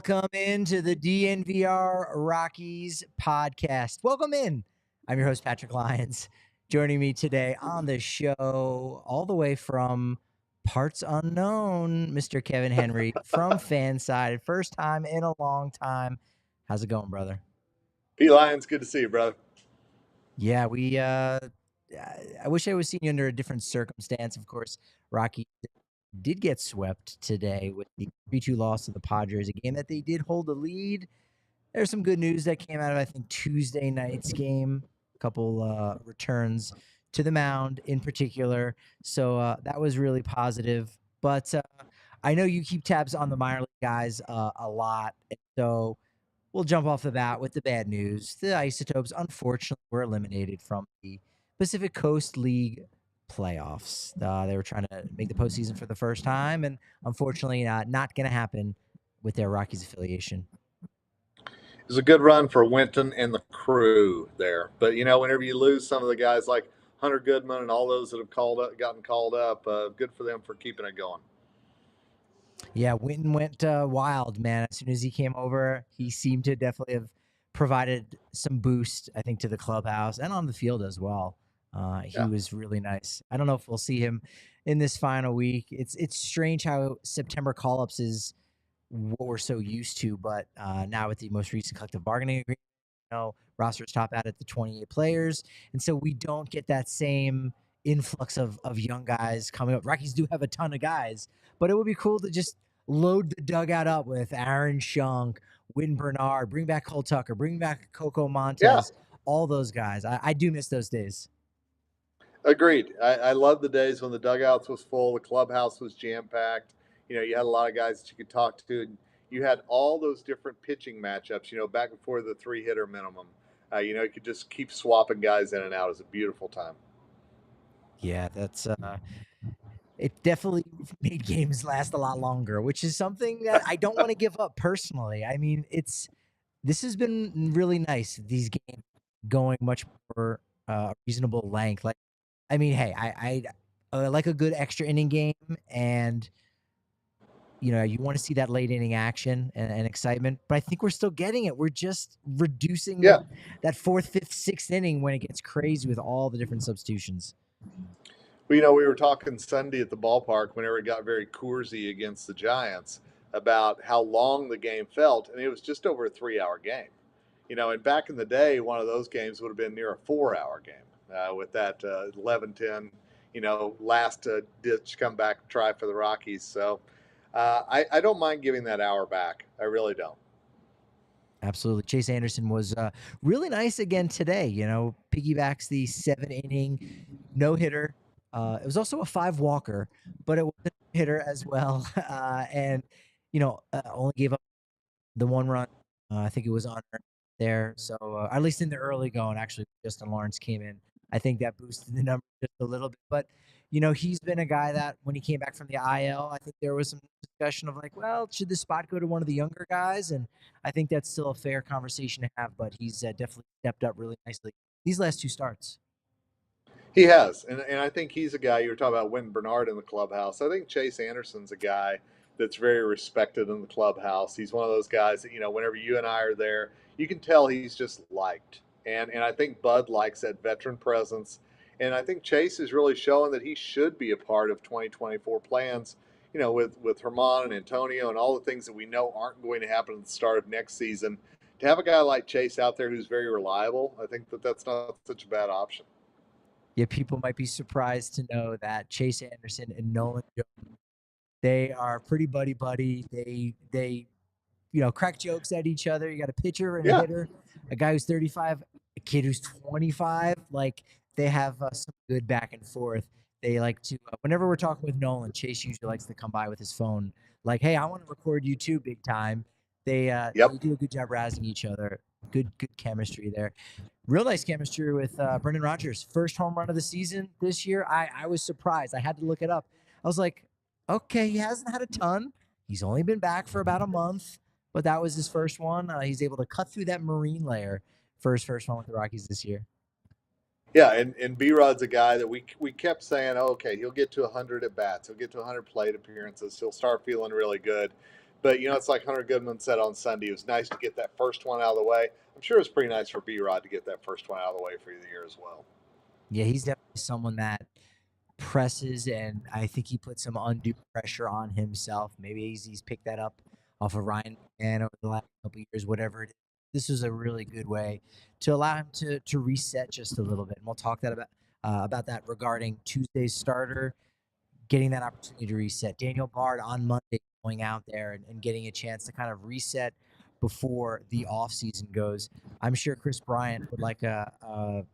Welcome into the DNVR Rockies Podcast. Welcome in. I'm your host, Patrick Lyons. Joining me today on the show, all the way from parts unknown, Mr. Kevin Henry from FanSided. First time in a long time. How's it going, brother? P. Lyons, good to see you, brother. Yeah, I wish I was seeing you under a different circumstance. Of course, Rockies did get swept today with the 3-2 loss to the Padres, a game that they did hold the lead. There's some good news that came out of, I think, Tuesday night's game. A couple returns to the mound in particular. So that was really positive. But I know you keep tabs on the minor league guys a lot. So we'll jump off the bat with the bad news. The Isotopes, unfortunately, were eliminated from the Pacific Coast League playoffs. They were trying to make the postseason for the first time, and unfortunately not going to happen with their Rockies affiliation. It was a good run for Winton and the crew there. But, you know, whenever you lose some of the guys like Hunter Goodman and all those that have gotten called up, good for them for keeping it going. Yeah, Winton went wild, man. As soon as he came over, he seemed to definitely have provided some boost, I think, to the clubhouse and on the field as well. He was really nice. I don't know if we'll see him in this final week. It's strange how September call-ups is what we're so used to, but now with the most recent collective bargaining agreement, rosters top out at the 28 players, and so we don't get that same influx of young guys coming up. Rockies do have a ton of guys, but it would be cool to just load the dugout up with Aaron Schunk, Win Bernard, bring back Cole Tucker, bring back Coco Montes, all those guys. I do miss those days. Agreed. I love the days when the dugouts was full, the clubhouse was jam-packed. You know, you had a lot of guys that you could talk to. You had all those different pitching matchups, back before the 3-hitter minimum. You could just keep swapping guys in and out. It was a beautiful time. Yeah, that's it definitely made games last a lot longer, which is something that I don't want to give up personally. I mean, this has been really nice. These games going much more reasonable length. Like, I mean, hey, I like a good extra inning game, and you want to see that late inning action and excitement. But I think we're still getting it. We're just reducing that 4th, 5th, 6th inning when it gets crazy with all the different substitutions. Well, we were talking Sunday at the ballpark whenever it got very Coorsy against the Giants about how long the game felt, and it was just over a 3-hour game. And back in the day, one of those games would have been near a 4-hour game with that 11-10, last ditch comeback try for the Rockies. So I don't mind giving that hour back. I really don't. Absolutely. Chase Anderson was really nice again today. Piggybacks the 7-inning no-hitter. It was also a 5-walker, but it was a hitter as well. And, only gave up the 1 run. I think it was on there. So at least in the early going, actually, Justin Lawrence came in. I think that boosted the number just a little bit. But, he's been a guy that when he came back from the IL, I think there was some discussion of like, well, should the spot go to one of the younger guys? And I think that's still a fair conversation to have. But he's definitely stepped up really nicely these last 2 starts. He has, and I think he's a guy. You were talking about Win Bernard in the clubhouse. I think Chase Anderson's a guy that's very respected in the clubhouse. He's one of those guys that, whenever you and I are there, you can tell he's just liked. And I think Bud likes that veteran presence. And I think Chase is really showing that he should be a part of 2024 plans, with Herman and Antonio and all the things that we know aren't going to happen at the start of next season. To have a guy like Chase out there who's very reliable, I think that's not such a bad option. Yeah, people might be surprised to know that Chase Anderson and Nolan Jones, they are pretty buddy-buddy. They crack jokes at each other. You got a pitcher and a hitter, a guy who's 35, a kid who's 25. Like, they have some good back and forth. They like to, whenever we're talking with Nolan, Chase usually likes to come by with his phone. Like, hey, I want to record you too, big time. They do a good job razzing each other. Good chemistry there. Real nice chemistry with Brendan Rodgers. First home run of the season this year. I was surprised. I had to look it up. I was like, okay, he hasn't had a ton. He's only been back for about a month, but that was his first one. He's able to cut through that marine layer for his first one with the Rockies this year. Yeah, and B-Rod's a guy that we kept saying, okay, he'll get to 100 at-bats. He'll get to 100 plate appearances. He'll start feeling really good. But, it's like Hunter Goodman said on Sunday. It was nice to get that first one out of the way. I'm sure it's pretty nice for B-Rod to get that first one out of the way for the year as well. Yeah, he's definitely someone that presses, and I think he put some undue pressure on himself. Maybe he's picked that up off of Ryan and over the last couple of years, whatever it is. This was a really good way to allow him to reset just a little bit. And we'll talk about that regarding Tuesday's starter, getting that opportunity to reset. Daniel Bard on Monday going out there and getting a chance to kind of reset before the offseason goes. I'm sure Kris Bryant would like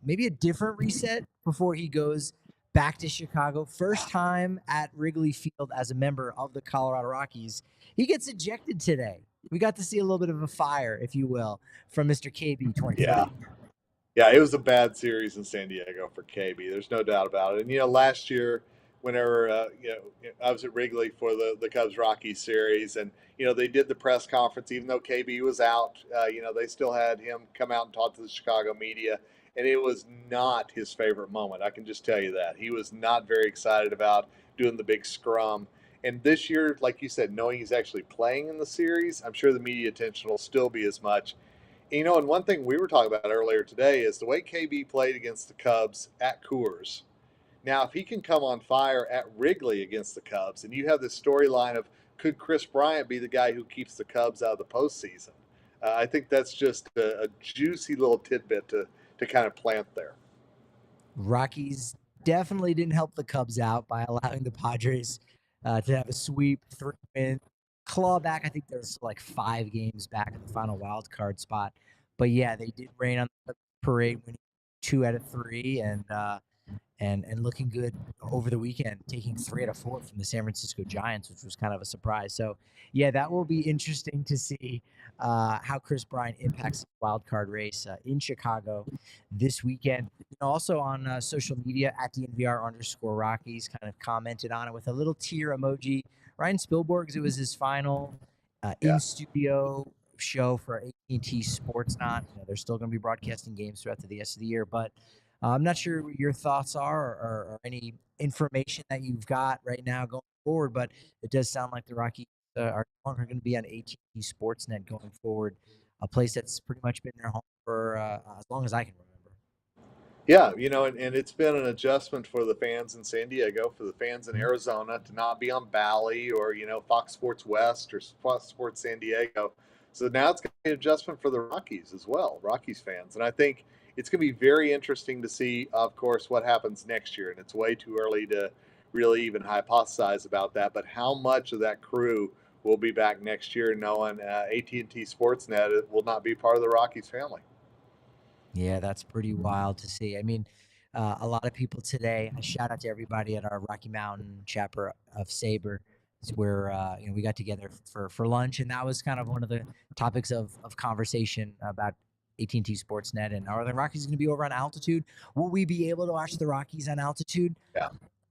maybe a different reset before he goes back to Chicago. First time at Wrigley Field as a member of the Colorado Rockies. He gets ejected today. We got to see a little bit of a fire, if you will, from Mr. KB 20. Yeah, it was a bad series in San Diego for KB. There's no doubt about it. And, last year, whenever, I was at Wrigley for the Cubs-Rockies series, and, they did the press conference, even though KB was out, they still had him come out and talk to the Chicago media, and it was not his favorite moment. I can just tell you that. He was not very excited about doing the big scrum. And this year, like you said, knowing he's actually playing in the series, I'm sure the media attention will still be as much. And one thing we were talking about earlier today is the way KB played against the Cubs at Coors. Now, if he can come on fire at Wrigley against the Cubs, and you have this storyline of could Kris Bryant be the guy who keeps the Cubs out of the postseason? I think that's just a juicy little tidbit to kind of plant there. Rockies definitely didn't help the Cubs out by allowing the Padres to have a sweep, 3-win, claw back. I think there's like 5 games back at the final wild card spot. But yeah, they did rain on the parade, winning 2 out of 3, and looking good over the weekend, taking 3 out of 4 from the San Francisco Giants, which was kind of a surprise. So yeah, that will be interesting to see how Kris Bryant impacts the wild card race in Chicago this weekend. Also on social media at DNVR_Rockies kind of commented on it with a little tear emoji. Ryan Spilborghs, it was his final in-studio show for AT&T Sportsnet. They're still going to be broadcasting games throughout the rest of the year, but I'm not sure what your thoughts are or any information that you've got right now going forward, but it does sound like the Rockies are no longer going to be on AT&T Sportsnet going forward, a place that's pretty much been their home for as long as I can remember. Yeah, and it's been an adjustment for the fans in San Diego, for the fans in Arizona to not be on Bally or, Fox Sports West or Fox Sports San Diego. So now it's going to be an adjustment for the Rockies as well, Rockies fans. And I think it's going to be very interesting to see, of course, what happens next year. And it's way too early to really even hypothesize about that. But how much of that crew will be back next year knowing AT&T Sportsnet will not be part of the Rockies family? Yeah, that's pretty wild to see. I mean, a lot of people today, a shout out to everybody at our Rocky Mountain chapter of Sabre, where we got together for lunch, and that was kind of one of the topics of conversation about AT&T Sportsnet. And are the Rockies going to be over on altitude? Will we be able to watch the Rockies on altitude? Yeah.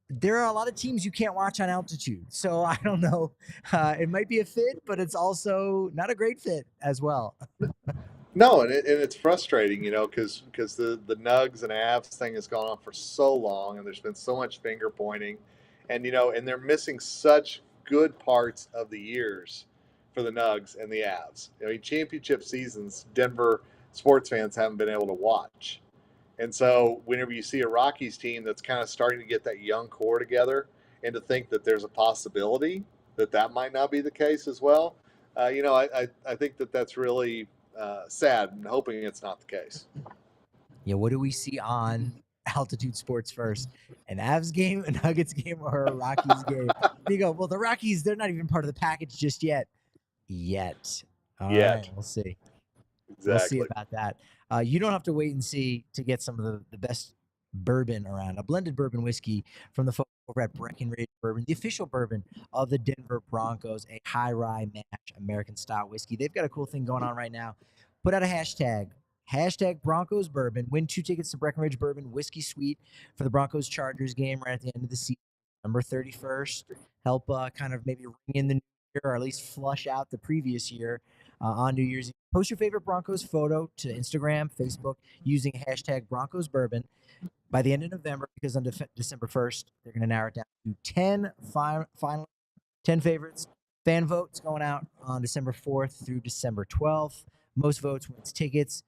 There are a lot of teams you can't watch on altitude, so I don't know. It might be a fit, but it's also not a great fit as well. No, and it's frustrating, because the Nugs and Avs thing has gone on for so long, and there's been so much finger pointing, and and they're missing such good parts of the years for the Nugs and the Avs. Championship seasons, Denver sports fans haven't been able to watch, and so whenever you see a Rockies team that's kind of starting to get that young core together, and to think that there's a possibility that might not be the case as well, I think that's really sad and hoping it's not the case. Yeah, what do we see on Altitude Sports first? An Avs game, a Nuggets game, or a Rockies game? You go, well, the Rockies, they're not even part of the package just yet. All right, we'll see. Exactly. We'll see about that. You don't have to wait and see to get some of the best bourbon around. A blended bourbon whiskey from the folks over at Breckenridge Bourbon, the official bourbon of the Denver Broncos, a high rye mash American style whiskey. They've got a cool thing going on right now. Put out a hashtag Broncos Bourbon. Win 2 tickets to Breckenridge Bourbon Whiskey Suite for the Broncos Chargers game right at the end of the season, November 31st. Help kind of maybe ring in the new year, or at least flush out the previous year on New Year's Eve. Post your favorite Broncos photo to Instagram, Facebook using hashtag Broncos Bourbon. By the end of November, because on December 1st, they're going to narrow it down to 10 favorites, Fan votes going out on December 4th through December 12th. Most votes wins tickets.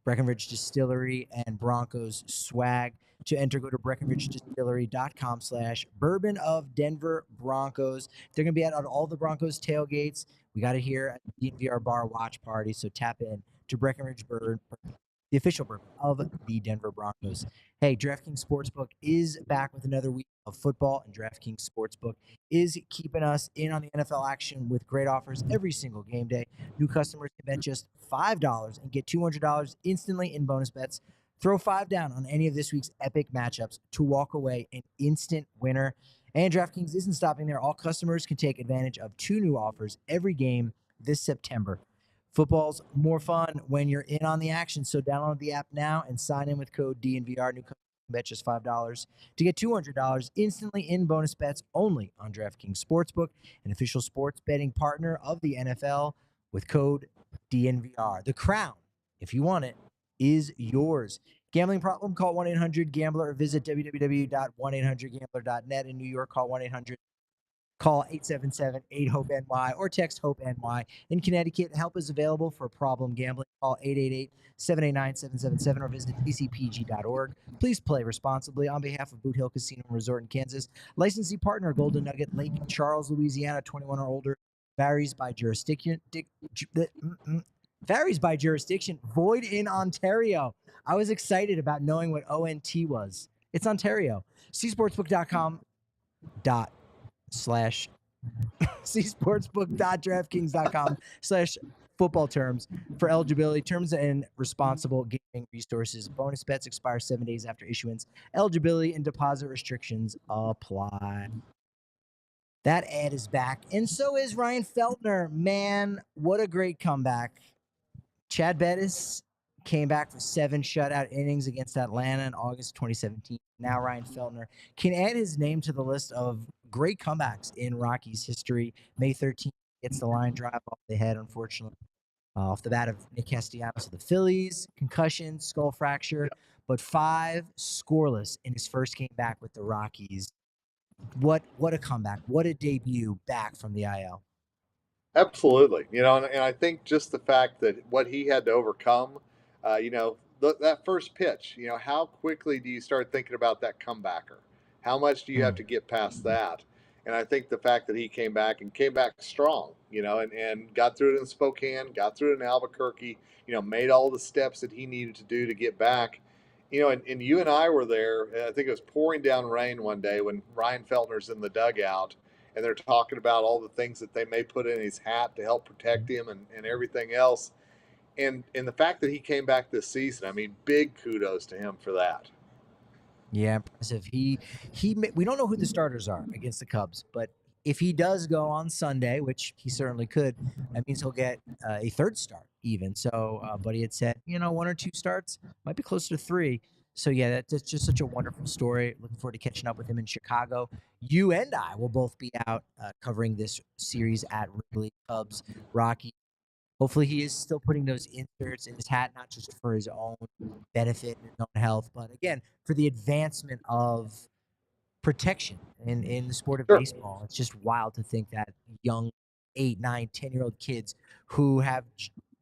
Breckenridge Distillery and Broncos swag. To enter, go to breckenridgedistillery.com/bourbon of Denver Broncos. They're going to be at all the Broncos tailgates. We got it here at the DNVR Bar Watch Party, so tap in to Breckenridge Bourbon, the official bourbon of the Denver Broncos. Hey, DraftKings Sportsbook is back with another week of football, and DraftKings Sportsbook is keeping us in on the NFL action with great offers every single game day. New customers can bet just $5 and get $200 instantly in bonus bets. Throw 5 down on any of this week's epic matchups to walk away an instant winner. And DraftKings isn't stopping there. All customers can take advantage of 2 new offers every game this September. Football's more fun when you're in on the action, so download the app now and sign in with code DNVR. New customers can bet just $5 to get $200 instantly in bonus bets only on DraftKings Sportsbook, an official sports betting partner of the NFL with code DNVR. The crown, if you want it, is yours. Gambling problem? Call 1-800-GAMBLER or visit www.1800gambler.net. In New York, call 1-800. Call 877-8-HOPE-NY or text HOPE-NY. In Connecticut, help is available for problem gambling. Call 888-789-777 or visit tcpg.org. Please play responsibly. On behalf of Boot Hill Casino and Resort in Kansas, licensee partner Golden Nugget, Lake Charles, Louisiana, 21 or older, varies by jurisdiction. Void in Ontario. I was excited about knowing what ONT was. It's Ontario. csportsbook.draftkings.com/football terms for eligibility, terms and responsible gaming resources. Bonus bets expire 7 days after issuance. Eligibility and deposit restrictions apply. That ad is back, and so is Ryan Feltner. Man, what a great comeback. Chad Bettis came back for 7 shutout innings against Atlanta in August 2017. Now Ryan Feltner can add his name to the list of great comebacks in Rockies history. May 13th gets the line drive off the head, unfortunately, off the bat of Nick Castellanos of the Phillies. Concussion, skull fracture, but 5 scoreless in his first game back with the Rockies. What a comeback. What a debut back from the IL. Absolutely. And I think just the fact that what he had to overcome, that first pitch, how quickly do you start thinking about that comebacker? How much do you have to get past that? And I think the fact that he came back strong, and got through it in Spokane, got through it in Albuquerque, made all the steps that he needed to do to get back. And you and I were there. I think it was pouring down rain one day when Ryan Feltner's in the dugout, and they're talking about all the things that they may put in his hat to help protect him and everything else. And the fact that he came back this season, I mean, big kudos to him for that. Yeah, impressive. We don't know who the starters are against the Cubs, but if he does go on Sunday, which he certainly could, that means he'll get a 3rd start even. So, Buddy had said, 1 or 2 starts, might be closer to 3. So, yeah, that's just such a wonderful story. Looking forward to catching up with him in Chicago. You and I will both be out covering this series at Wrigley. Cubs, Rocky. Hopefully he is still putting those inserts in his hat, not just for his own benefit and his own health, but again, for the advancement of protection in the sport of baseball. It's just wild to think that young 8, 9, 10-year-old kids who have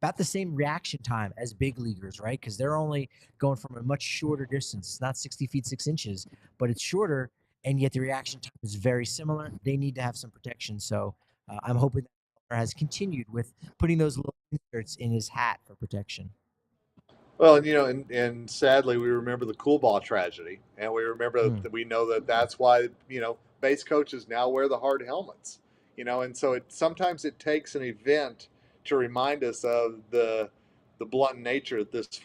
about the same reaction time as big leaguers, right? Because they're only going from a much shorter distance. It's not 60 feet, 6 inches, but it's shorter, and yet the reaction time is very similar. They need to have some protection. So I'm hoping that has continued with putting those little inserts in his hat for protection. Well, and sadly, we remember the cool ball tragedy, and we remember that we know that's why, base coaches now wear the hard helmets, and so sometimes it takes an event to remind us of the blunt nature that this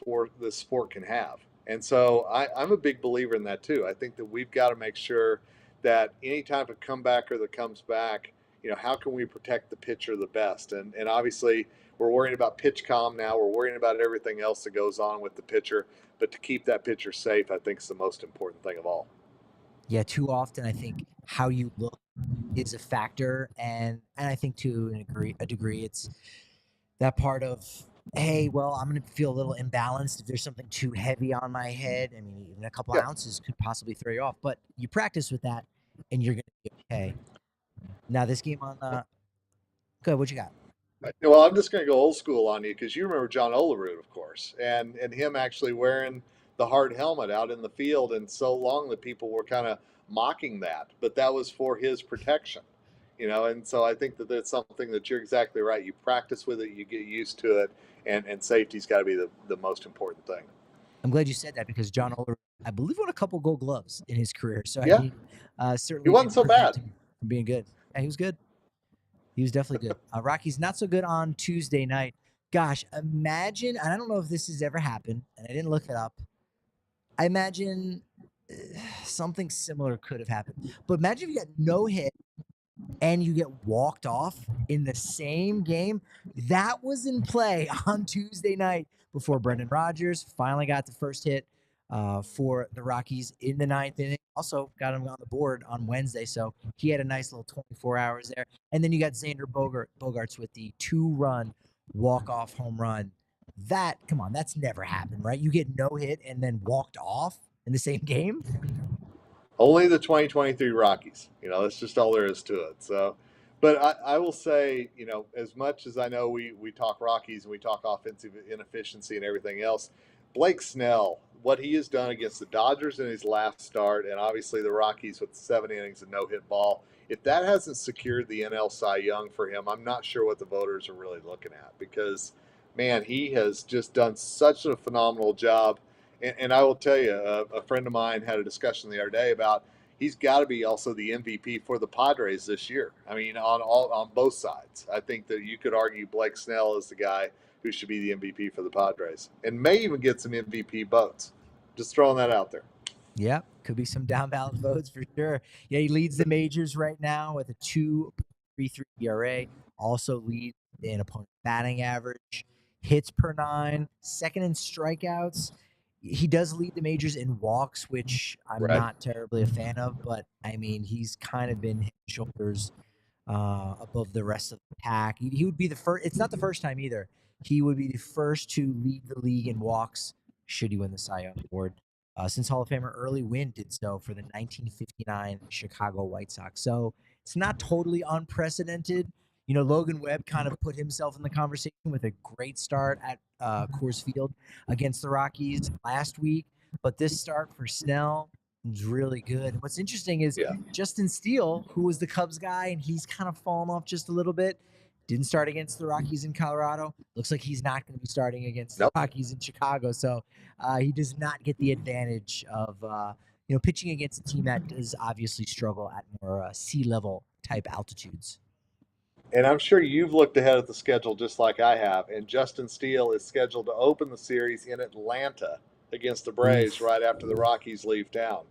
sport can have. And so I'm a big believer in that too. I think that we've got to make sure that any type of comebacker that comes back, how can we protect the pitcher the best? And obviously we're worrying about pitch calm now. We're worrying about everything else that goes on with the pitcher. But to keep that pitcher safe, I think is the most important thing of all. Yeah, too often I think how you look is a factor. And I think to a degree, it's that part of, hey, well, I'm going to feel a little imbalanced if there's something too heavy on my head. I mean, even a couple of ounces could possibly throw you off. But you practice with that, and you're going to be okay. Now, this game on Good. What you got? Well, I'm just going to go old school on you because you remember John Olerud, of course, and him actually wearing the hard helmet out in the field, and so long that people were kind of mocking that, but that was for his protection, And so I think that that's something that you're exactly right. You practice with it, you get used to it, and safety's got to be the most important thing. I'm glad you said that because John Oler, I believe, won a couple Gold Gloves in his career. So Yeah, I mean, certainly he wasn't so bad him from being good. Yeah, he was good. He was definitely good. Rockies not so good on Tuesday night. Gosh, imagine, and I don't know if this has ever happened, and I didn't look it up. I imagine something similar could have happened. But imagine if you got no hit and you get walked off in the same game. That was in play on Tuesday night before Brendan Rodgers finally got the first hit for the Rockies in the ninth inning. Also got him on the board on Wednesday, so he had a nice little 24 hours there. And then you got Xander Bogaerts with the 2-run walk-off home run. Come on, that's never happened, right? You get no hit and then walked off in the same game? Only the 2023 Rockies. That's just all there is to it. So, but I will say, as much as I know we talk Rockies and we talk offensive inefficiency and everything else, Blake Snell, what he has done against the Dodgers in his last start, and obviously the Rockies with 7 innings and no hit ball, if that hasn't secured the NL Cy Young for him, I'm not sure what the voters are really looking at because, man, he has just done such a phenomenal job. And I will tell you, a friend of mine had a discussion the other day about he's got to be also the MVP for the Padres this year. I mean, on both sides. I think that you could argue Blake Snell is the guy who should be the MVP for the Padres and may even get some MVP votes. Just throwing that out there. Yep, could be some down ballot votes for sure. Yeah, he leads the majors right now with a 2.33 ERA. Also leads in opponent batting average, hits per 9, second in strikeouts. He does lead the majors in walks, which I'm not terribly a fan of, but I mean, he's kind of been head and shoulders above the rest of the pack. He would be the first. It's not the first time either. He would be the first to lead the league in walks should he win the Cy Young Award. Since Hall of Famer Early Wynn did so for the 1959 Chicago White Sox. So it's not totally unprecedented. Logan Webb kind of put himself in the conversation with a great start at Coors Field against the Rockies last week. But this start for Snell was really good. And what's interesting is Justin Steele, who was the Cubs guy, and he's kind of fallen off just a little bit. Didn't start against the Rockies in Colorado. Looks like he's not going to be starting against the Rockies in Chicago. So he does not get the advantage of pitching against a team that does obviously struggle at more sea level type altitudes. And I'm sure you've looked ahead at the schedule just like I have. And Justin Steele is scheduled to open the series in Atlanta against the Braves right after the Rockies leave town.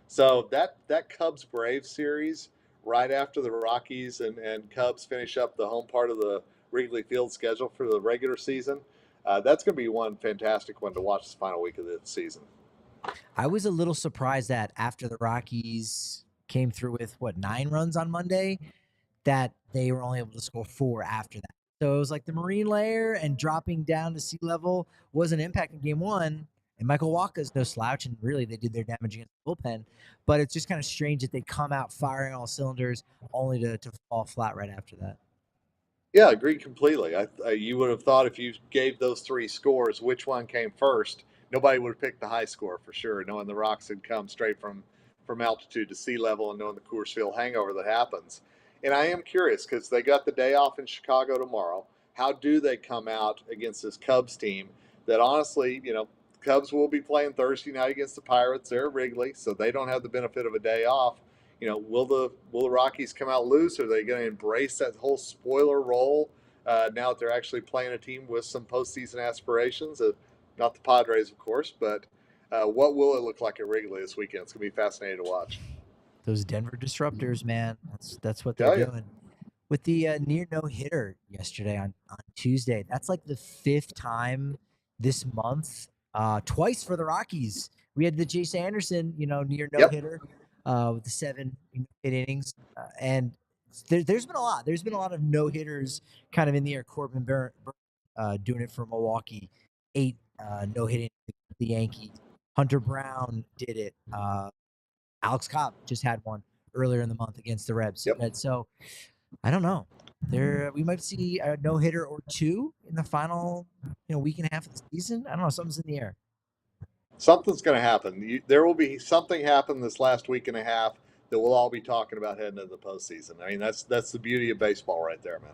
So that Cubs Braves series right after the Rockies and Cubs finish up the home part of the Wrigley Field schedule for the regular season, that's going to be one fantastic one to watch this final week of the season. I was a little surprised that after the Rockies came through with 9 runs on Monday, that they were only able to score 4 after that. So it was like the marine layer and dropping down to sea level was an impact in game 1. And Michael Wacha's no slouch, and really they did their damage against the bullpen. But it's just kind of strange that they come out firing all cylinders only to fall flat right after that. Yeah, agreed completely. You would have thought if you gave those 3 scores, which one came first, nobody would have picked the high score for sure, knowing the Rocks had come straight from altitude to sea level and knowing the Coors Field hangover that happens. And I am curious because they got the day off in Chicago tomorrow. How do they come out against this Cubs team that honestly, Cubs will be playing Thursday night against the Pirates. They're at Wrigley, so they don't have the benefit of a day off. Will the Rockies come out loose? Are they going to embrace that whole spoiler role now that they're actually playing a team with some postseason aspirations? Not the Padres, of course, but what will it look like at Wrigley this weekend? It's going to be fascinating to watch. Those Denver disruptors, man. That's what they're doing. With the near no-hitter yesterday on Tuesday, that's like the 5th time this month. Twice for the Rockies. We had the Chase Anderson, near no-hitter with the 7 hit innings. And there's been a lot. There's been a lot of no-hitters kind of in the air. Corbin Burns doing it for Milwaukee. 8 no-hitting the Yankees. Hunter Brown did it. Alex Cobb just had one earlier in the month against the Reds. So I don't know. we might see a no hitter or two in the final, week and a half of the season. I don't know. Something's in the air. Something's going to happen. There will be something happen this last week and a half that we'll all be talking about heading into the postseason. I mean, that's the beauty of baseball right there, man.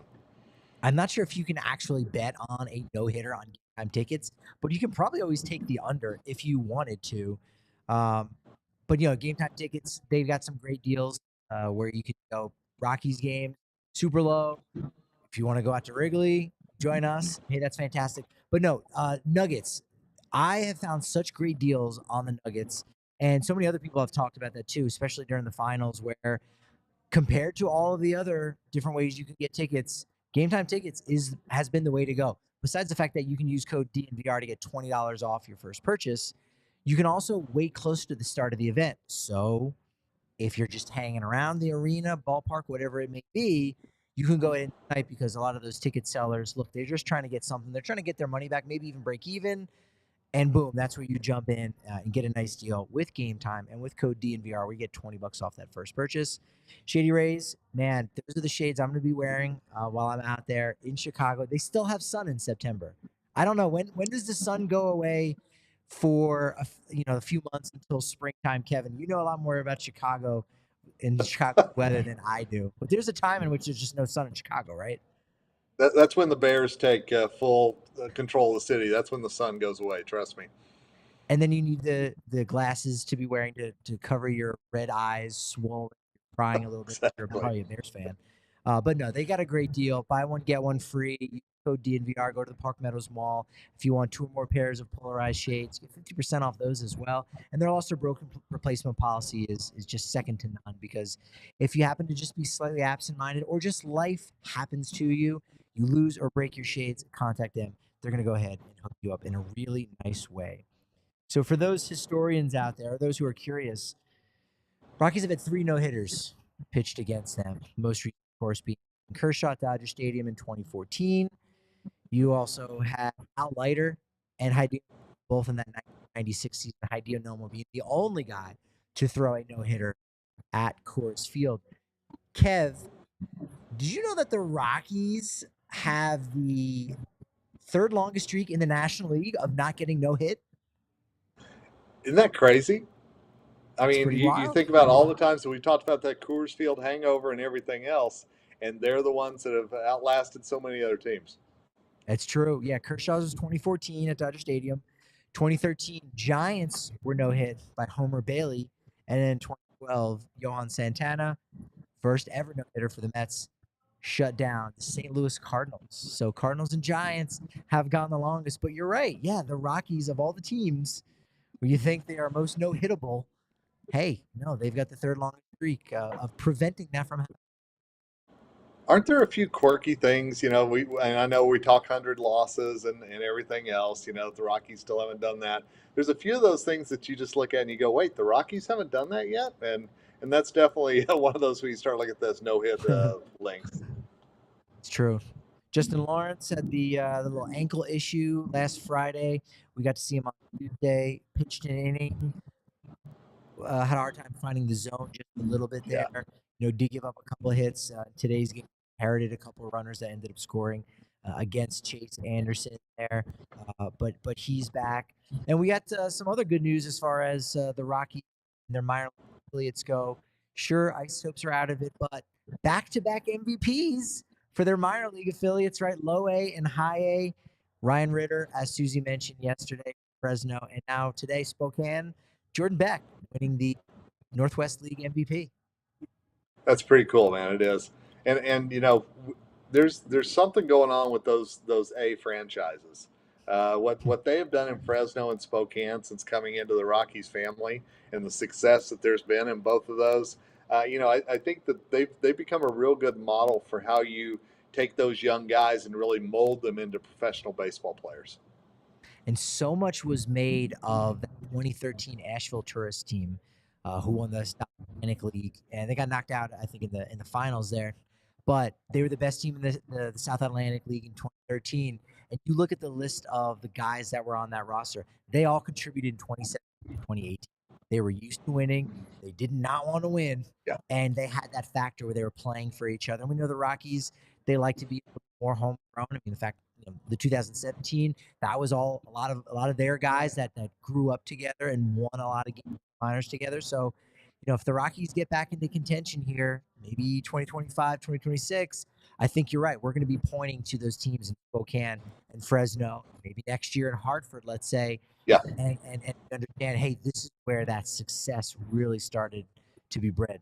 I'm not sure if you can actually bet on a no hitter on game time tickets, but you can probably always take the under if you wanted to. But game time tickets, they've got some great deals where you could go Rockies game, super low. If you want to go out to Wrigley, join us. Hey, that's fantastic. But no, Nuggets. I have found such great deals on the Nuggets, and so many other people have talked about that too, especially during the finals, where compared to all of the other different ways you can get tickets, game time tickets has been the way to go. Besides the fact that you can use code DNVR to get $20 off your first purchase, you can also wait close to the start of the event. So if you're just hanging around the arena, ballpark, whatever it may be, you can go in tonight because a lot of those ticket sellers, look, they're just trying to get something. They're trying to get their money back, maybe even break even. And boom, that's where you jump in and get a nice deal with Game Time. And with code DNVR, we get $20 off that first purchase. Shady Rays, man, those are the shades I'm going to be wearing while I'm out there in Chicago. They still have sun in September. I don't know. When does the sun go away for a few months until springtime? Kevin, you know a lot more about Chicago and Chicago weather than I do. But there's a time in which there's just no sun in Chicago, right? That's when the Bears take full control of the city. That's when the sun goes away. Trust me. And then you need the glasses to be wearing to cover your red eyes, swollen, crying a little bit. You're Exactly. probably a Bears fan. But no, they got a great deal. Buy one, get one free. Use code DNVR. Go to the Park Meadows Mall. If you want 2 or more pairs of polarized shades, get 50% off those as well. And their also broken replacement policy is just second to none, because if you happen to just be slightly absent-minded or just life happens to you, you lose or break your shades, contact them. They're going to go ahead and hook you up in a really nice way. So for those historians out there, or those who are curious, Rockies have had 3 no-hitters pitched against them. Most recent, of course, being Kershaw at Dodger Stadium in 2014. You also have Al Leiter and Hideo, both in that 1996 season. Hideo Nomo being the only guy to throw a no-hitter at Coors Field. Kev, did you know that the Rockies have the 3rd longest streak in the National League of not getting no-hit? Isn't that crazy? I It's mean, pretty you wild. think about all the times that we talked about that Coors Field hangover and everything else, and they're the ones that have outlasted so many other teams. That's true. Yeah, Kershaw's was 2014 at Dodger Stadium. 2013, Giants were no-hit by Homer Bailey. And then 2012, Johan Santana, first ever no-hitter for the Mets, shut down the St. Louis Cardinals. So Cardinals and Giants have gone the longest. But you're right. Yeah, the Rockies, of all the teams where you think they are most no-hittable, hey, no, they've got the 3rd longest streak of preventing that from happening. Aren't there a few quirky things? And I know we talk 100 losses and everything else. The Rockies still haven't done that. There's a few of those things that you just look at and you go, "Wait, the Rockies haven't done that yet," and that's definitely one of those where you start looking at those no-hit links. It's true. Justin Lawrence had the little ankle issue last Friday. We got to see him on Tuesday. Pitched an inning. Had a hard time finding the zone just a little bit there. Yeah. Did give up a couple of hits. Today's game inherited a couple of runners that ended up scoring against Chase Anderson there. But he's back. And we got some other good news as far as the Rockies and their minor league affiliates go. Sure, Isotopes are out of it, but back-to-back MVPs for their minor league affiliates, right? Low A and high A. Ryan Ritter, as Susie mentioned yesterday, Fresno, and now today, Spokane. Jordan Beck winning the Northwest League MVP. That's pretty cool, man. It is, and there's something going on with those A franchises. What they have done in Fresno and Spokane since coming into the Rockies family, and the success that there's been in both of those, I think that they've become a real good model for how you take those young guys and really mold them into professional baseball players. And so much was made of the 2013 Asheville Tourist team, who won the South Atlantic League, and they got knocked out, I think, in the finals there. But they were the best team in the South Atlantic League in 2013. And you look at the list of the guys that were on that roster; they all contributed in 2017 and 2018. They were used to winning. They did not want to win, Yeah. and they had that factor where they were playing for each other. And we know the Rockies; they like to be a little more homegrown. I mean, the fact, the 2017, that was all a lot of their guys that grew up together and won a lot of game minors together. So, if the Rockies get back into contention here, maybe 2025, 2026, I think you're right. We're going to be pointing to those teams in Spokane and Fresno, maybe next year in Hartford, let's say, Yeah. and understand, hey, this is where that success really started to be bred.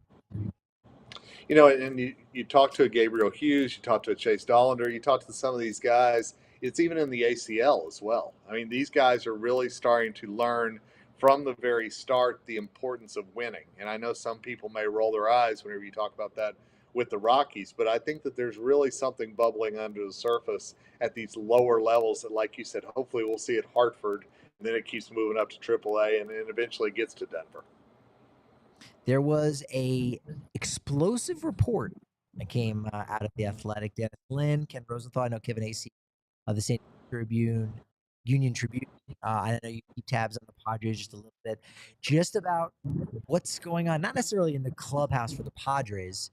And you talk to a Gabriel Hughes, you talk to a Chase Dollander, you talk to some of these guys. It's even in the ACL as well. I mean, these guys are really starting to learn from the very start the importance of winning. And I know some people may roll their eyes whenever you talk about that with the Rockies, but I think that there's really something bubbling under the surface at these lower levels that, like you said, hopefully we'll see at Hartford, and then it keeps moving up to AAA and eventually gets to Denver. There was a explosive report that came out of the Athletic. Dennis Lynn, Ken Rosenthal, I know Kevin Acee of the San Union Tribune. I know you keep tabs on the Padres just a little bit, just about what's going on, not necessarily in the clubhouse for the Padres,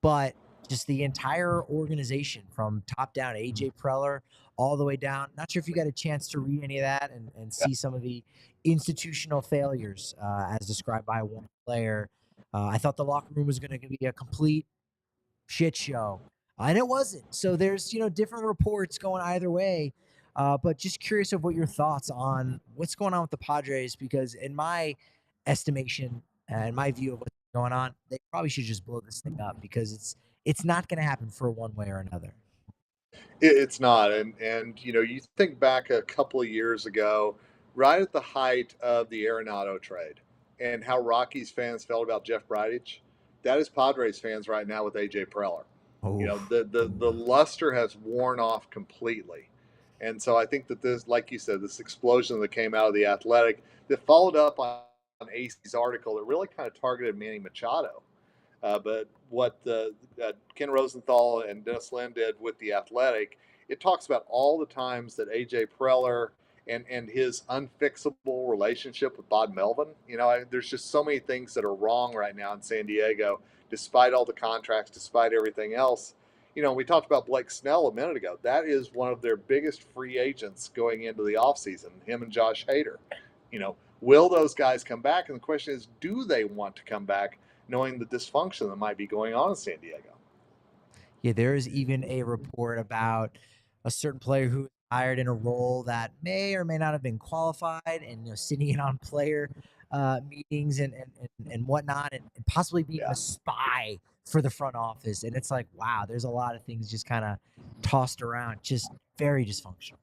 but just the entire organization from top down, AJ Preller all the way down. Not sure if you got a chance to read any of that and see some of the institutional failures as described by one player. I thought the locker room was going to be a complete shit show, and it wasn't. So there's different reports going either way. But just curious of what your thoughts on what's going on with the Padres, because in my estimation and my view of what's going on, they probably should just blow this thing up, because it's not going to happen for one way or another. It's not, and you think back a couple of years ago, right at the height of the Arenado trade, and how Rockies fans felt about Jeff Bridich. That is Padres fans right now with AJ Preller. The luster has worn off completely, and so I think that this, like you said, this explosion that came out of the Athletic that followed up on AC's article that really kind of targeted Manny Machado. But what Ken Rosenthal and Dennis Lynn did with the Athletic, it talks about all the times that AJ Preller and his unfixable relationship with Bob Melvin. There's just so many things that are wrong right now in San Diego, despite all the contracts, despite everything else. We talked about Blake Snell a minute ago. That is one of their biggest free agents going into the offseason, him and Josh Hader. Will those guys come back? And the question is, do they want to come back, knowing the dysfunction that might be going on in San Diego? Yeah, there is even a report about a certain player who was hired in a role that may or may not have been qualified, and sitting in on player meetings and whatnot, and possibly being a spy for the front office. And it's like, wow, there's a lot of things just kind of tossed around, just very dysfunctional.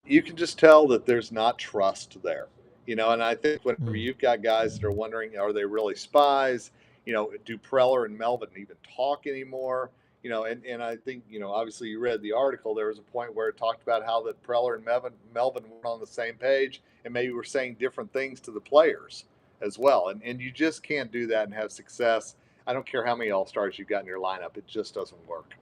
You can just tell that there's not trust there. And I think whenever you've got guys that are wondering, are they really spies? Do Preller and Melvin even talk anymore? And I think, obviously you read the article. There was a point where it talked about how that Preller and Melvin were on the same page and maybe were saying different things to the players as well. And you just can't do that and have success. I don't care how many All-Stars you've got in your lineup. It just doesn't work.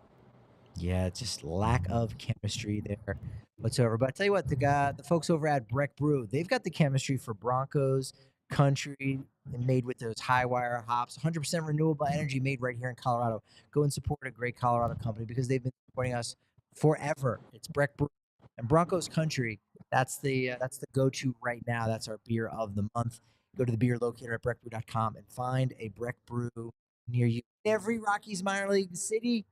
Yeah, it's just lack of chemistry there whatsoever. But I tell you what, the folks over at Breck Brew, they've got the chemistry for Broncos country, made with those high wire hops, 100% renewable energy, made right here in Colorado. Go and support a great Colorado company, because they've been supporting us forever. It's Breck Brew and Broncos country. That's the go-to right now. That's our beer of the month. Go to the beer locator at breckbrew.com and find a Breck Brew near you. Every Rockies minor league city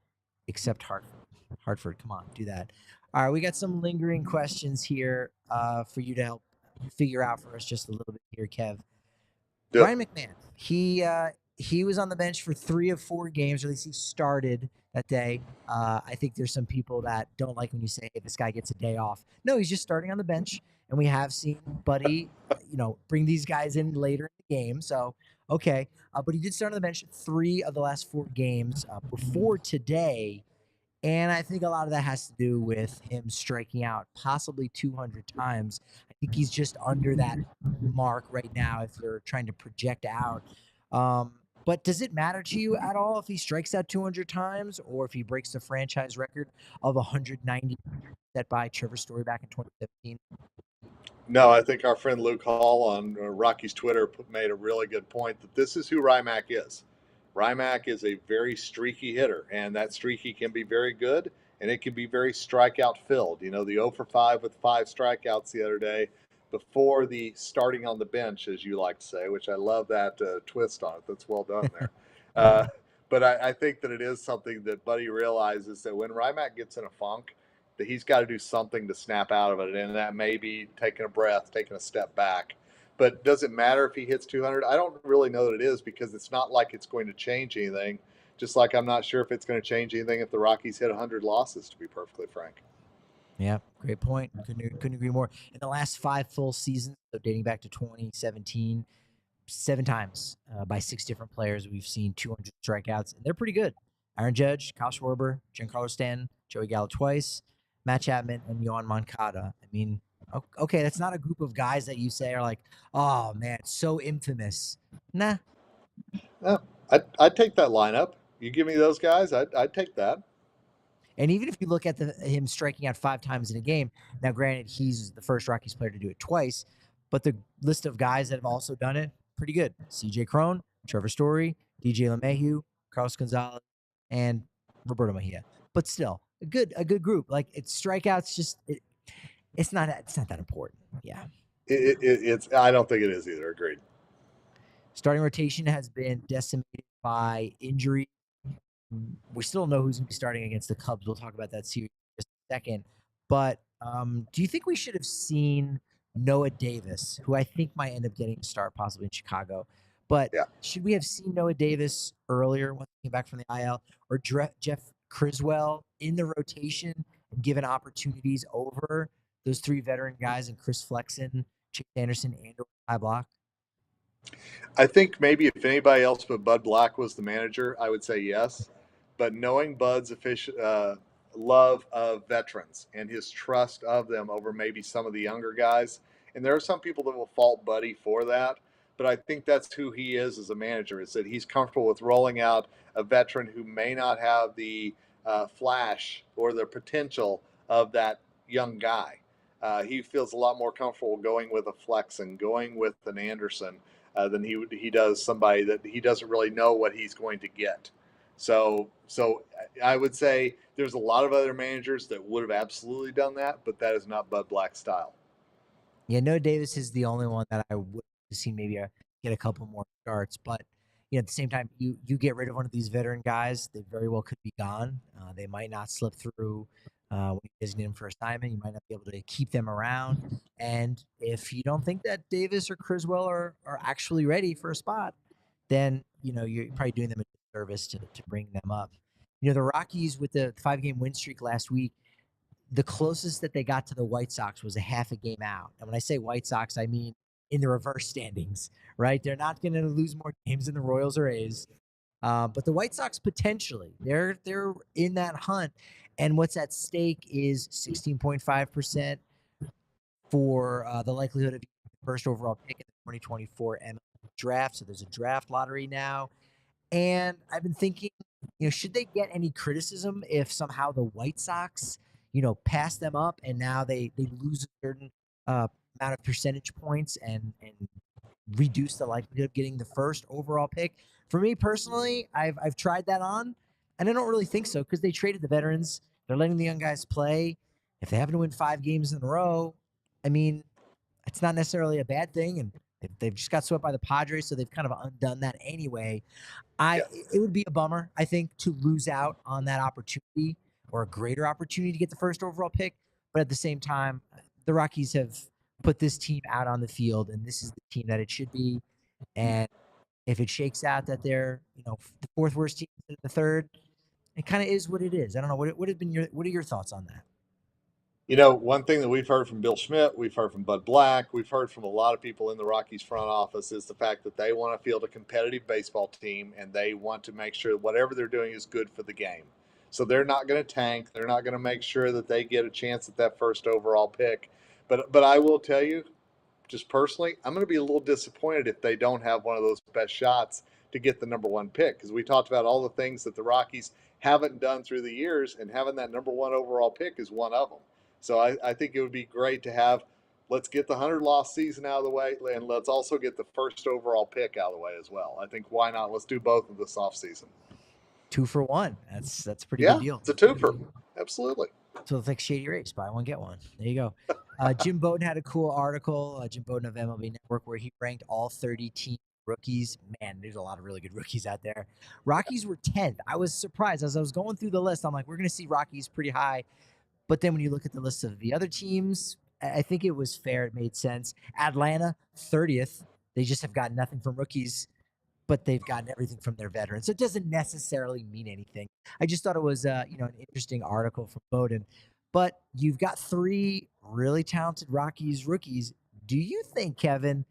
except Hartford. Hartford, come on, do that. All right, we got some lingering questions here for you to help figure out for us just a little bit here, Kev. Yep. Ryan McMahon, he was on the bench for 3 of 4 games, or at least he started that day. I think there's some people that don't like when you say, hey, this guy gets a day off. No, he's just starting on the bench, and we have seen Buddy, bring these guys in later in the game. So, okay. But he did start on the bench 3 of the last 4 games before today. And I think a lot of that has to do with him striking out possibly 200 times. I think he's just under that mark right now if you're trying to project out. But does it matter to you at all if he strikes out 200 times, or if he breaks the franchise record of 190 set by Trevor Story back in 2015? No, I think our friend Luke Hall on Rocky's Twitter made a really good point that this is who Rymack is. Rymack is a very streaky hitter, and that streaky can be very good, and it can be very strikeout filled. You know, the 0 for 5 with 5 strikeouts the other day before the starting on the bench, as you like to say, which I love that twist on it. That's well done there. But I think that it is something that Buddy realizes that when Rymack gets in a funk, that he's got to do something to snap out of it, and that may be taking a breath, taking a step back. But does it matter if he hits 200? I don't really know that it is, because it's not like it's going to change anything. Just like I'm not sure if it's going to change anything if the Rockies hit 100 losses, to be perfectly frank. Yeah, great point. Couldn't agree more. In the last 5 full seasons, so dating back to 2017, 7 times by 6 different players, we've seen 200 strikeouts, and they're pretty good. Aaron Judge, Kyle Schwarber, Giancarlo Stanton, Joey Gallo twice, Matt Chapman, and Yohan Moncada. I mean, okay, that's not a group of guys that you say are like, oh man, it's so infamous. Nah. I'd take that lineup. You give me those guys, I'd take that. And even if you look at him striking out 5 times in a game, now granted, he's the first Rockies player to do it twice, but the list of guys that have also done it, pretty good. CJ Cron, Trevor Story, DJ LeMahieu, Carlos Gonzalez, and Roberto Mejia. But still, a good group. Like, it's strikeouts, just it's not that important. Yeah. It's I don't think it is either. Agreed. Starting rotation has been decimated by injury. We still don't know who's going to be starting against the Cubs. We'll talk about that series in just a second. But do you think we should have seen Noah Davis, who I think might end up getting a start possibly in Chicago? But should we have seen Noah Davis earlier when he came back from the IL, or Jeff Criswell in the rotation and given opportunities over those 3 veteran guys and Chris Flexen, Chase Anderson, and Ty Block? I think maybe if anybody else but Bud Black was the manager, I would say yes. But knowing Bud's love of veterans and his trust of them over maybe some of the younger guys, and there are some people that will fault Buddy for that, but I think that's who he is as a manager, is that he's comfortable with rolling out a veteran who may not have the flash or the potential of that young guy. He feels a lot more comfortable going with a Flexen, going with an Anderson, than he does somebody that he doesn't really know what he's going to get. So I would say there's a lot of other managers that would have absolutely done that, but that is not Bud Black's style. Yeah, Noah Davis is the only one that I would have seen maybe get a couple more starts. But at the same time, you get rid of one of these veteran guys, they very well could be gone. They might not slip through when you designate them for assignment. You might not be able to keep them around. And if you don't think that Davis or Criswell are actually ready for a spot, then you're probably doing them a disservice to bring them up. The Rockies, with the 5-game win streak last week, the closest that they got to the White Sox was a half a game out. And when I say White Sox, I mean in the reverse standings, right? They're not going to lose more games than the Royals or A's. But the White Sox potentially, they're in that hunt. And what's at stake is 16.5% for the likelihood of the first overall pick in the 2024 MLB draft. So there's a draft lottery now. And I've been thinking, should they get any criticism if somehow the White Sox, pass them up and now they lose a certain amount of percentage points and reduce the likelihood of getting the first overall pick? For me personally, I've tried that on, and I don't really think so, because they traded the veterans. They're letting the young guys play. If they happen to win 5 games in a row, I mean, it's not necessarily a bad thing, and they've just got swept by the Padres, so they've kind of undone that anyway. It would be a bummer, I think, to lose out on that opportunity, or a greater opportunity to get the first overall pick. But at the same time, the Rockies have put this team out on the field, and this is the team that it should be. And if it shakes out that they're, the 4th worst team instead of the 3rd, it kind of is what it is. I don't know. What are your thoughts on that? One thing that we've heard from Bill Schmidt, we've heard from Bud Black, we've heard from a lot of people in the Rockies front office, is the fact that they want to field a competitive baseball team, and they want to make sure whatever they're doing is good for the game. So they're not going to tank. They're not going to make sure that they get a chance at that first overall pick. But I will tell you, just personally, I'm going to be a little disappointed if they don't have one of those best shots to get the number 1 pick, because we talked about all the things that the Rockies haven't done through the years, and having that number 1 overall pick is one of them. So I think it would be great to have, let's get the 100-loss season out of the way, and let's also get the first overall pick out of the way as well. I think why not? Let's do both of this offseason. 2 for 1. That's a pretty good deal. It's a twofer. Absolutely. So it's like Shady Race. Buy one, get one. There you go. Jim Bowden had a cool article, Jim Bowden of MLB Network, where he ranked all 30 team rookies. Man, there's a lot of really good rookies out there. Rockies were 10th. I was surprised. As I was going through the list, I'm like, we're going to see Rockies pretty high. But then when you look at the list of the other teams, I think it was fair. It made sense. Atlanta, 30th. They just have gotten nothing from rookies, but they've gotten everything from their veterans. So it doesn't necessarily mean anything. I just thought it was, an interesting article from Bowden. But you've got 3 really talented Rockies rookies. Do you think, Kevin,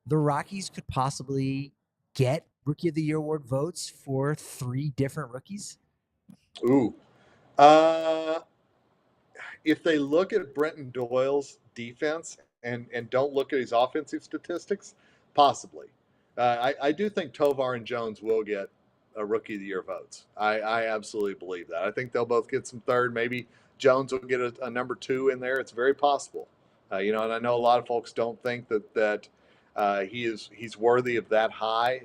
the Rockies could possibly get Rookie of the Year award votes for 3 different rookies? Ooh. If they look at Brenton Doyle's defense and don't look at his offensive statistics, possibly. I do think Tovar and Jones will get a Rookie of the Year votes. I absolutely believe that. I think they'll both get some third. Maybe Jones will get a number 2 in there. It's very possible. And I know a lot of folks don't think that he's worthy of that high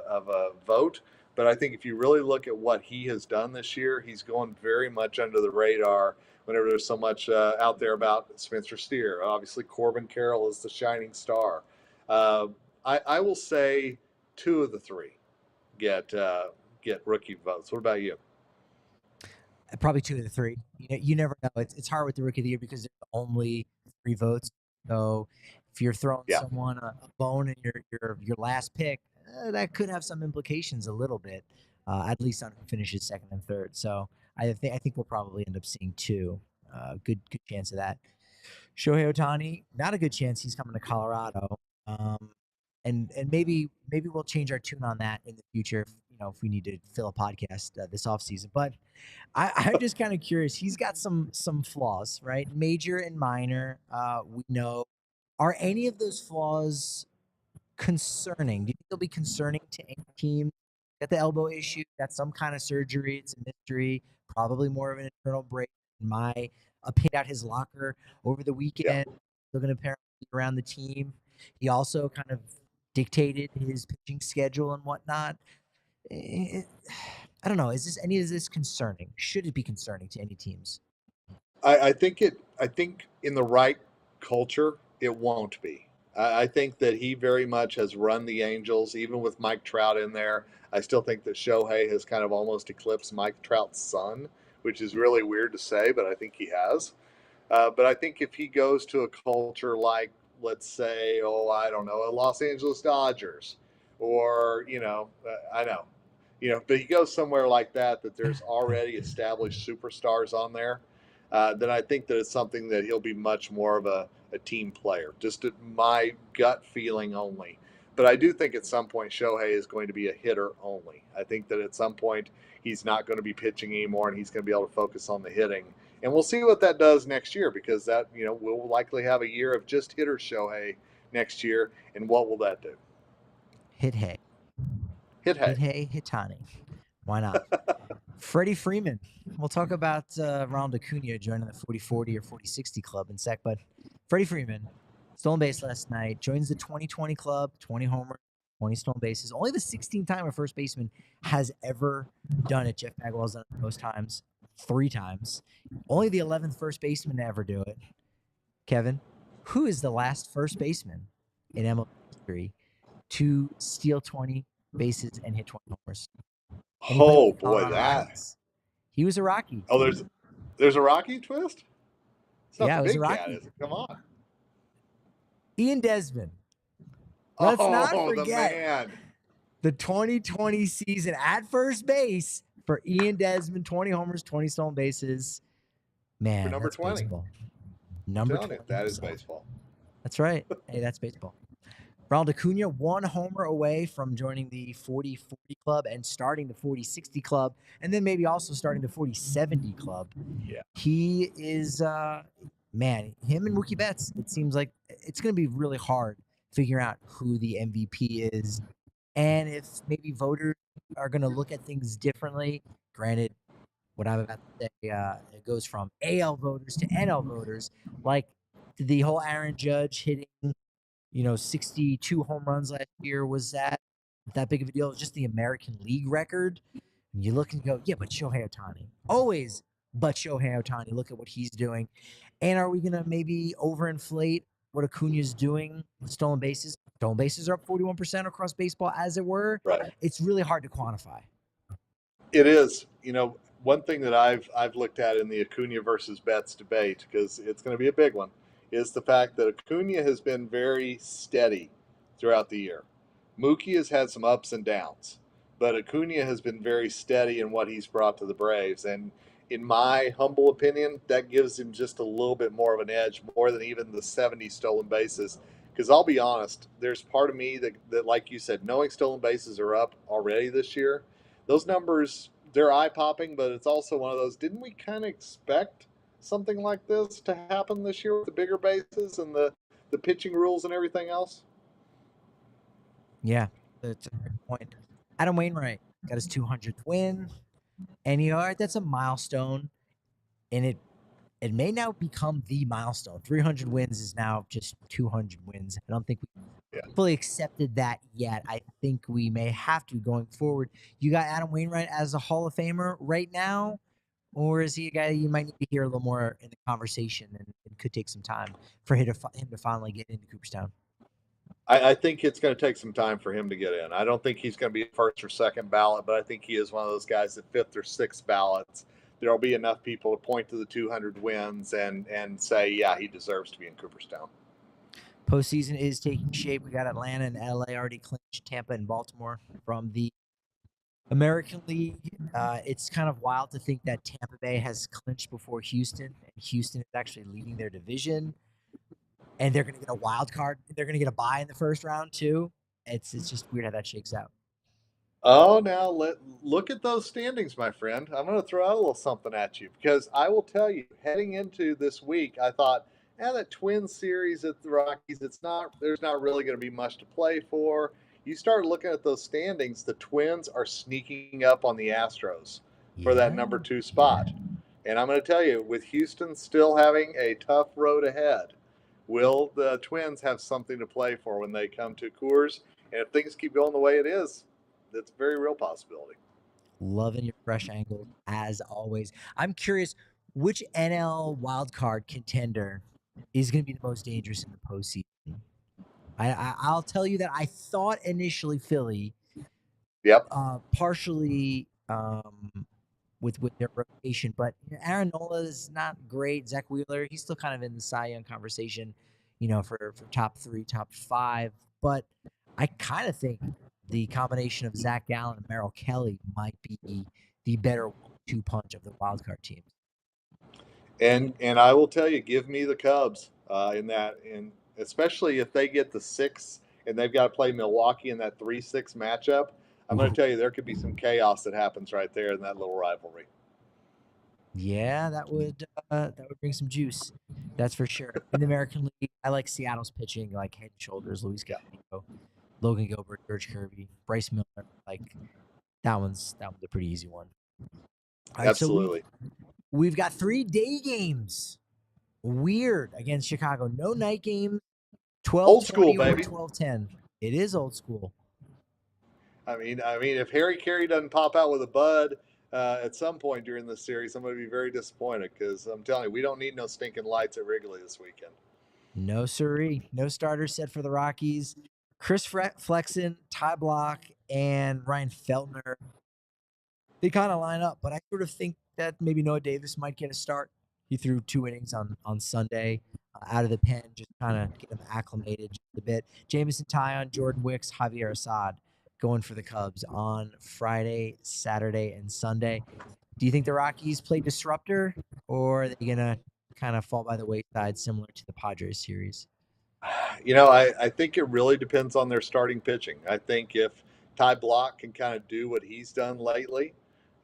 of a vote. But I think if you really look at what he has done this year, he's going very much under the radar whenever there's so much out there about Spencer Steer. Obviously, Corbin Carroll is the shining star. I will say 2 of the 3 get rookie votes. What about you? Probably 2 of the 3. You never know. It's hard with the Rookie of the Year because there's only 3 votes. So if you're throwing someone a bone in your last pick, that could have some implications a little bit, at least on who finishes second and third. So I think we'll probably end up seeing 2. Good chance of that. Shohei Ohtani, not a good chance. He's coming to Colorado. And maybe we'll change our tune on that in the future if we need to fill a podcast this offseason. But I'm just kind of curious. He's got some flaws, right? Major and minor. We know. Are any of those flaws concerning? Do you think they'll be concerning to any team? Got the elbow issue, got some kind of surgery. It's a mystery. Probably more of an internal break. In my opinion, out his locker over the weekend. Still going to apparently be around the team. He also kind of dictated his pitching schedule and whatnot. I don't know. Is any of this concerning? Should it be concerning to any teams? I think in the right culture, it won't be. I think that he very much has run the Angels, even with Mike Trout in there. I still think that Shohei has kind of almost eclipsed Mike Trout's son, which is really weird to say, but I think he has. But I think if he goes to a culture like, let's say, I don't know, a Los Angeles Dodgers, or, I know, but he goes somewhere like that there's already established superstars on there, then I think that it's something that he'll be much more of a team player, just my gut feeling only. But I do think at some point Shohei is going to be a hitter only. I think that at some point he's not going to be pitching anymore and he's going to be able to focus on the hitting. And we'll see what that does next year, because that, we'll likely have a year of just hitter Shohei next year. And what will that do? Hit hey. Hitani. Why not? Freddie Freeman. We'll talk about Ronald Acuna joining the 40-40 or 40-60 club in a sec, but Freddie Freeman, stolen base last night, joins the 20-20 club, 20 homers, 20 stolen bases. Only the 16th time a first baseman has ever done it. Jeff Bagwell's done it most times, 3 times. Only the 11th first baseman to ever do it. Kevin, who is the last first baseman in MLB history to steal 20 bases and hit 20 homers? Oh boy, that he was a Rocky. Oh, there's a Rocky twist? It's not it was a Rocky. Cat, is it? Come on. Ian Desmond. Let's not forget the 2020 season at first base for Ian Desmond. 20 homers, 20 stolen bases. Man, for number 20. Baseball. Number 20. That is baseball. That's right. Hey, that's baseball. Ronald Acuna, 1 homer away from joining the 40-40 club and starting the 40-60 club, and then maybe also starting the 40-70 club. Yeah. He is, him and Mookie Betts, it seems like it's going to be really hard figuring out who the MVP is, and if maybe voters are going to look at things differently. Granted, what I'm about to say, it goes from AL voters to NL voters. Like, the whole Aaron Judge hitting, 62 home runs last year, was that big of a deal? It was just the American League record. And you look and go, yeah, but Shohei Ohtani. Always but Shohei Ohtani. Look at what he's doing. And are we going to maybe overinflate what Acuna's doing with stolen bases? Stolen bases are up 41% across baseball, as it were. Right. It's really hard to quantify. It is. One thing that I've looked at in the Acuna versus Betts debate, because it's going to be a big one, is the fact that Acuna has been very steady throughout the year. Mookie has had some ups and downs, but Acuna has been very steady in what he's brought to the Braves. And in my humble opinion, that gives him just a little bit more of an edge, more than even the 70 stolen bases. Because I'll be honest, there's part of me that, like you said, knowing stolen bases are up already this year, those numbers, they're eye-popping, but it's also one of those, didn't we kind of expect something like this to happen this year with the bigger bases and the pitching rules and everything else? Yeah, that's a great point. Adam Wainwright got his 200th win, and that's a milestone, and it may now become the milestone. 300 wins is now just 200 wins. I don't think we fully accepted that yet. I think we may have to going forward. You got Adam Wainwright as a Hall of Famer right now, or is he a guy you might need to hear a little more in the conversation, and it could take some time for him to finally get into Cooperstown? I think it's going to take some time for him to get in. I don't think he's going to be first or second ballot, but I think he is one of those guys that fifth or sixth ballots. There'll be enough people to point to the 200 wins and say, yeah, he deserves to be in Cooperstown. Postseason is taking shape. We got Atlanta and LA already clinched, Tampa and Baltimore from the American League. It's kind of wild to think that Tampa Bay has clinched before Houston, and Houston is actually leading their division. And they're going to get a wild card. They're going to get a bye in the first round too. It's just weird how that shakes out. Oh, now look at those standings, my friend. I'm going to throw out a little something at you, because I will tell you, heading into this week, I thought, that Twins series at the Rockies, there's not really going to be much to play for. You start looking at those standings, the Twins are sneaking up on the Astros for that number 2 spot. And I'm going to tell you, with Houston still having a tough road ahead, will the Twins have something to play for when they come to Coors? And if things keep going the way it is, that's a very real possibility. Loving your fresh angles as always. I'm curious, which NL wildcard contender is going to be the most dangerous in the postseason? I'll tell you that I thought initially Philly. Yep. Partially with their rotation, but Aaron Nola is not great. Zach Wheeler, he's still kind of in the Cy Young conversation, for top 3, top 5. But I kind of think the combination of Zach Gallen and Merrill Kelly might be the better 1-2 punch of the wildcard teams. And I will tell you, give me the Cubs in that, and especially if they get the 6 and they've got to play Milwaukee in that 3-6 matchup. I'm going to tell you, there could be some chaos that happens right there in that little rivalry. Yeah, that would bring some juice. That's for sure. In the American League, I like Seattle's pitching, like head and shoulders. Luis Castillo, Logan Gilbert, George Kirby, Bryce Miller. Like that one's a pretty easy one. All right, absolutely. So we've got 3 day games. Weird against Chicago. No night game. 12 old school, baby. 12-10. It is old school. I mean, if Harry Carey doesn't pop out with a bud at some point during this series, I'm going to be very disappointed, because I'm telling you, we don't need no stinking lights at Wrigley this weekend. No siree. No starters set for the Rockies. Chris Flexen, Ty Block, and Ryan Feltner. They kind of line up, but I sort of think that maybe Noah Davis might get a start. He threw 2 innings on Sunday out of the pen, just kind of get him acclimated just a bit. Jamison Tyon, Jordan Wicks, Javier Assad going for the Cubs on Friday, Saturday, and Sunday. Do you think the Rockies play disruptor, or are they going to kind of fall by the wayside similar to the Padres series? I think it really depends on their starting pitching. I think if Ty Block can kind of do what he's done lately,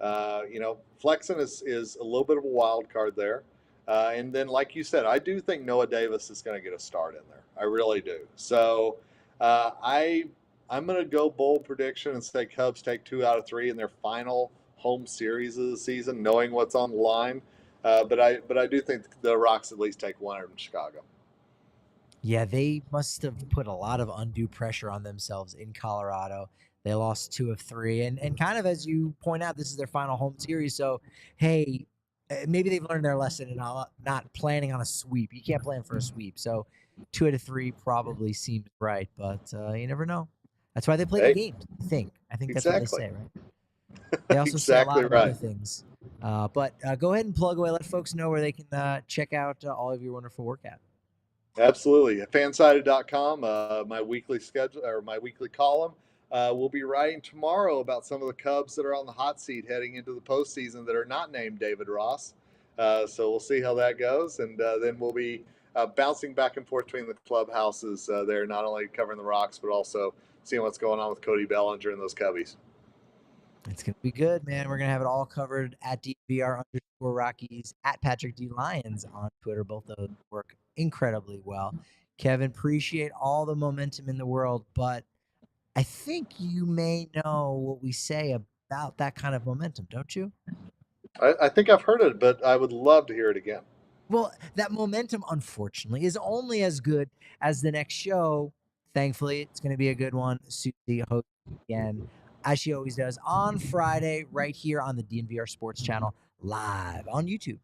Flexen is a little bit of a wild card there. And then, like you said, I do think Noah Davis is going to get a start in there. I really do. So I'm going to go bold prediction and say Cubs take 2 out of 3 in their final home series of the season, knowing what's on the line. But I do think the Rocks at least take 1 in Chicago. Yeah, they must have put a lot of undue pressure on themselves in Colorado. They lost 2 of 3, and kind of as you point out, this is their final home series. So, hey, maybe they've learned their lesson and not planning on a sweep. You can't plan for a sweep. So, 2 out of 3 probably seems right, but you never know. That's why they play the Hey, games. I think that's what they exactly. say, right? They also say a lot Exactly of other right. things. But go ahead and plug away. Let folks know where they can check out all of your wonderful work at. Absolutely. FanSided.com, my weekly schedule or my weekly column. We'll be writing tomorrow about some of the Cubs that are on the hot seat heading into the postseason that are not named David Ross. So we'll see how that goes. And then we'll be bouncing back and forth between the clubhouses there, not only covering the Rocks, but also seeing what's going on with Cody Bellinger and those Cubbies. It's going to be good, man. We're going to have it all covered at DNVR_Rockies, at Patrick D. Lyons on Twitter. Both of those work incredibly well. Kevin, appreciate all the momentum in the world, but I think you may know what we say about that kind of momentum, don't you? I think I've heard it, but I would love to hear it again. Well, that momentum, unfortunately, is only as good as the next show. Thankfully, it's going to be a good one. Susie hosts again, as she always does, on Friday, right here on the DNVR Sports Channel, live on YouTube.